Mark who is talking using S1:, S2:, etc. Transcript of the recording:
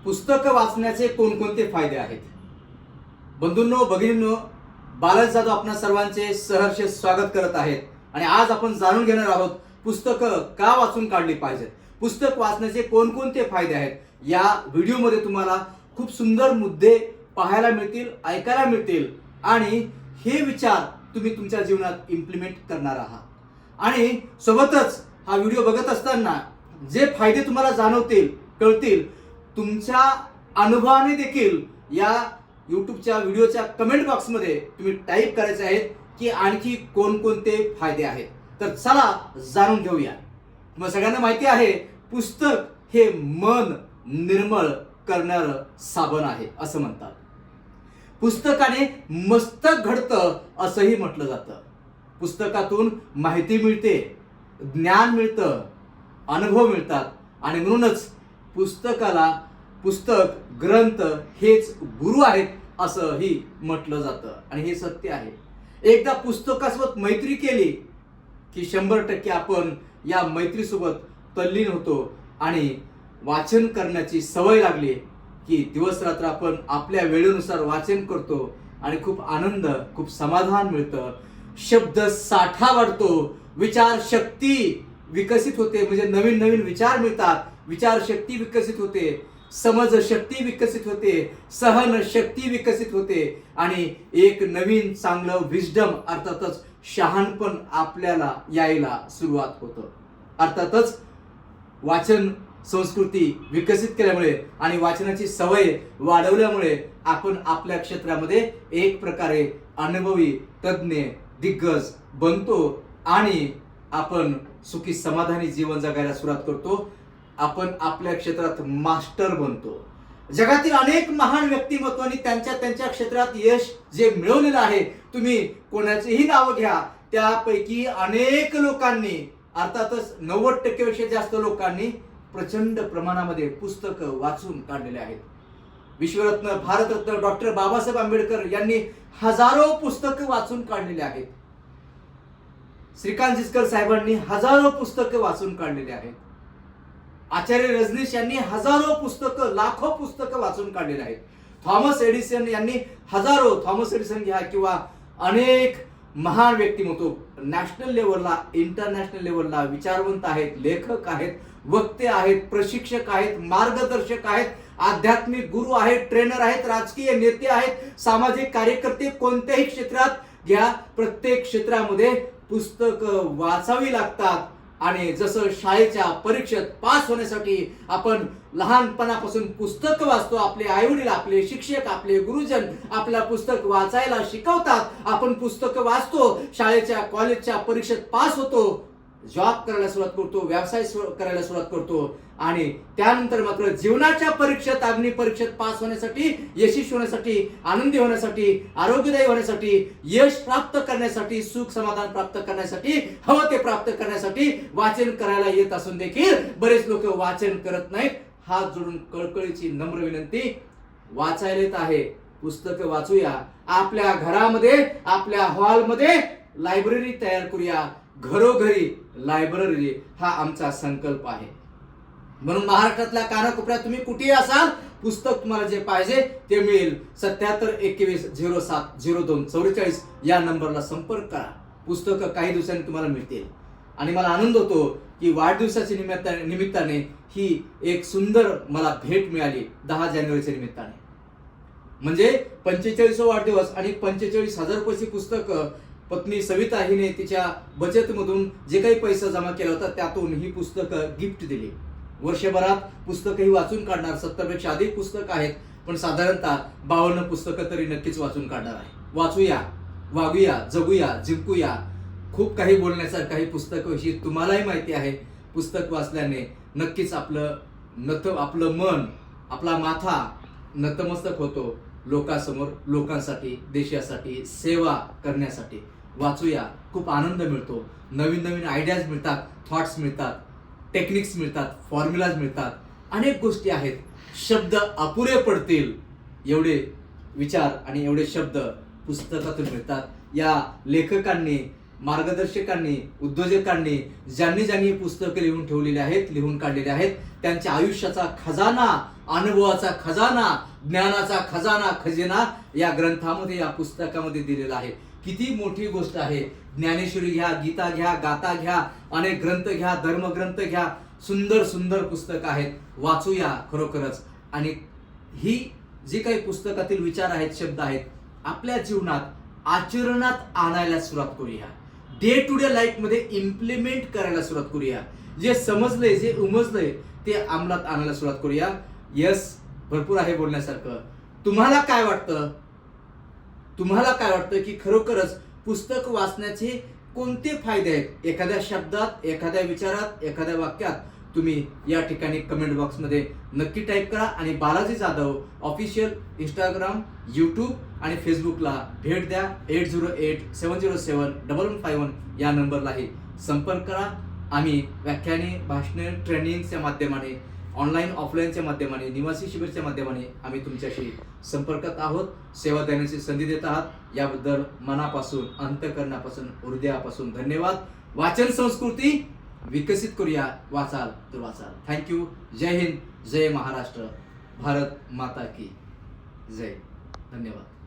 S1: पुस्तकं वाचण्याचे कोणकोणते फायदे आहेत? बंधूंनो, भगिनींनो, बालाजी जाधव आपणा सर्वांचे सहर्ष स्वागत करत आहेत. आणि आज आपण जाणून घेणार आहोत पुस्तकं का वाचून काढली पाहिजेत, पुस्तक वाचण्याचे कोणकोणते फायदे आहेत. या व्हिडिओमध्ये तुम्हाला खूप सुंदर मुद्दे पाहायला मिळतील, ऐकायला मिळतील आणि हे विचार तुम्ही तुमच्या जीवनात इम्प्लिमेंट करणार आहात. आणि सोबतच हा व्हिडिओ बघत असताना जे फायदे तुम्हाला जाणवतील, कळतील, तुमच्या अनुभवाने देखील या यूट्यूबच्या व्हिडिओच्या कमेंट बॉक्समध्ये तुम्ही टाईप करायचे आहेत की आणखी कोणकोणते फायदे आहेत. तर चला जाणून घेऊया. तुम्हाला सगळ्यांना माहिती आहे, पुस्तक हे मन निर्मळ करणारं साबण आहे असं म्हणतात. पुस्तकाने मस्तक घडतं असंही म्हटलं जातं. पुस्तकातून माहिती मिळते, ज्ञान मिळतं, अनुभव मिळतात आणि म्हणूनच पुस्तक ग्रंथ हेच गुरु आहेत असंही म्हटलं जातं आणि हे सत्य आहे. एकदा पुस्तकासोबत मैत्री केली की 100% आपण या मैत्रीसोबत तल्लीन होतो आणि वाचन करण्याची सवय लागली की दिवस रात्र आपण आपल्या वेळेनुसार वाचन करतो आणि खूप आनंद, खूप समाधान मिळतं. शब्द साठा वाढतो, विचार शक्ती विकसित होते, म्हणजे नवीन नवीन विचार मिळतात, विचार शक्ती विकसित होते, समज शक्ती विकसित होते, सहन शक्ती विकसित होते आणि एक नवीन चांगलं विजडम अर्थातच शहाणपण आपल्याला यायला सुरुवात होतं. अर्थातच वाचन संस्कृती विकसित केल्यामुळे आणि वाचनाची सवय वाढवल्यामुळे आपण आपल्या क्षेत्रामध्ये एक प्रकारे अनुभवी, तज्ञ, दिग्गज बनतो आणि आपण सुखी समाधानी जीवन जगायला सुरुवात करतो. आपण आपल्या क्षेत्रात मास्टर बनतो. जगातील अनेक महान व्यक्तिमत्वांनी त्यांच्या क्षेत्रात यश जे मिळवलेलं आहे, तुम्ही कोणाचेही नाव घ्या, त्यापैकी अनेक लोकांनी, अर्थातच 90% पेक्षा जास्त लोकांनी प्रचंड प्रमाणामध्ये पुस्तकं वाचून काढलेले आहेत. विश्वरत्न, भारतरत्न डॉक्टर बाबासाहेब आंबेडकर यांनी हजारो पुस्तकं वाचून काढलेले आहेत. श्रीकांत जिचकर साहेबांनी हजारो पुस्तकं वाचून काढलेली आहेत. आचार्य रजनीश यांनी हजारो पुस्तकं, लाखो पुस्तकं वाचून काढलेली आहेत. थॉमस एडिसन यांनी हजारो, थॉमस एडिसन घ्या किंवा अनेक महान व्यक्तिमत्व नॅशनल लेवलला, इंटरनॅशनल लेवलला विचारवंत आहेत, लेखक आहेत, वक्ते आहेत, प्रशिक्षक आहेत, मार्गदर्शक आहेत, आध्यात्मिक गुरु आहेत, ट्रेनर आहेत, राजकीय नेते आहेत, सामाजिक कार्यकर्ते, कोणत्याही क्षेत्रात घ्या, प्रत्येक क्षेत्रामध्ये पुस्तकं वाचावी लागतात. आणि जसं शाळेच्या परीक्षेत पास होण्यासाठी आपण लहानपणापासून पुस्तकं वाचतो, आपले आईवडील, आपले शिक्षक, आपले गुरुजन आपला पुस्तक वाचायला शिकवतात, आपण पुस्तकं वाचतो, शाळेच्या कॉलेजच्या परीक्षेत पास होतो, जॉब करायला सुरुवात करतो, व्यवसाय करायला सुरुवात करतो आणि त्यानंतर मात्र जीवनाच्या परीक्षेत, अग्नि परीक्षेत पास होण्यासाठी, यशस्वी होण्यासाठी, आनंदी होण्यासाठी, आरोग्यदायी होण्यासाठी, यश प्राप्त करण्यासाठी, सुख समाधान प्राप्त करण्यासाठी, हवं ते प्राप्त करण्यासाठी वाचन करायला येत असून देखील बरेच लोक वाचन करत नाहीत. हात जोडून कळकळीची नम्र विनंती, वाचायला येत आहे, पुस्तकं वाचूया. आपल्या घरामध्ये, आपल्या हॉलमध्ये लायब्ररी तयार करूया. घरोघरी लायब्ररी हा आमचा संकल्प आहे. म्हणून महाराष्ट्रातल्या कानाकोपऱ्यात तुम्ही कुठेही असाल, पुस्तक तुम्हाला जे पाहिजे ते मिळेल. 77 21 07 02 44 या नंबरला संपर्क करा. पुस्तकं काही दिवसांनी तुम्हाला मिळतील. आणि मला आनंद होतो की वाढदिवसाच्या निमित्ताने ही एक सुंदर मला भेट मिळाली 10 जानेवारीच्या निमित्ताने. म्हणजे 45वा वाढदिवस आणि 45,000 रुपयाची पुस्तकं पत्नी सविता हिने तिच्या बचतमधून जे काही पैसा जमा केला होता त्यातून ही पुस्तकं गिफ्ट दिली. वर्षभरात पुस्तकंही वाचून काढणार, 70 पेक्षा अधिक पुस्तकं आहेत, पण साधारणतः 52 पुस्तकं तरी नक्कीच वाचून काढणार आहे. वाचूया, वागूया, जगूया, जिंकूया. खूप काही बोलण्यासारखं काही पुस्तकाविषयी तुम्हालाही माहिती आहे. पुस्तक वाचल्याने नक्कीच आपलं मन, आपला माथा नतमस्तक होतो लोकांसमोर, लोकांसाठी, देशासाठी सेवा करण्यासाठी. वाचूया, खूप आनंद मिळतो, नवीन नवीन आयडियाज मिळतात, थॉट्स मिळतात, टेक्निक्स मिळतात, फॉर्म्युलाज मिळतात, अनेक गोष्टी आहेत. शब्द अपुरे पडतील एवढे विचार आणि एवढे शब्द पुस्तकातून मिळतात. या लेखकांनी मार्गदर्शकांनी, उद्योजकांनी ज्यांनी ज्यांनी पुस्तकं लिहून ठेवलेली आहेत, लिहून काढलेली आहेत, त्यांच्या आयुष्याचा खजाना, अनुभवाचा खजाना, ज्ञानाचा खजिना या ग्रंथामध्ये, या पुस्तकामध्ये दिलेला आहे. किती मोठी गोष्ट आहे. ज्ञानेश्वरी घ्या, गीता घ्या, गाथा घ्या, अनेक ग्रंथ घ्या, धर्मग्रंथ घ्या, सुंदर सुंदर पुस्तकं आहेत. वाचूया खरोखरच. आणि ही जी काही पुस्तकातील विचार आहेत, शब्द आहेत, आपल्या जीवनात आचरणात आणायला सुरुवात करूया. डे टू डे लाईफ मध्ये इम्प्लिमेंट करायला सुरुवात करूया. जे समजलंय, जे उमजलंय ते अंमलात आणायला सुरुवात करूया. यस, भरपूर आहे बोलण्यासारखं. तुम्हाला काय वाटतं? तुम्हाला काय वाटतं की खरोखरच पुस्तक वाचण्याचे कोणते फायदे आहेत? एखाद्या शब्दात, एखाद्या विचारात, एखाद्या वाक्यात तुम्ही या ठिकाणी कमेंट बॉक्समध्ये नक्की टाईप करा. आणि Balaji Jadhav official Instagram, YouTube आणि फेसबुकला भेट द्या. 8087071151 या नंबरलाही संपर्क करा. आम्ही व्याख्याने, भाषणे, ट्रेनिंगच्या माध्यमाने, ऑनलाईन ऑफलाईनच्या माध्यमाने, निवासी शिबिरच्या माध्यमाने आम्ही तुमच्याशी संपर्कात आहोत. सेवा देण्याची संधी देत आहात याबद्दल मनापासून, अंतःकरणापासून, हृदयापासून धन्यवाद. वाचन संस्कृती विकसित करूया. वाचाल तर वाचाल. थँक्यू. जय हिंद, जय महाराष्ट्र, भारत माता की जय. धन्यवाद.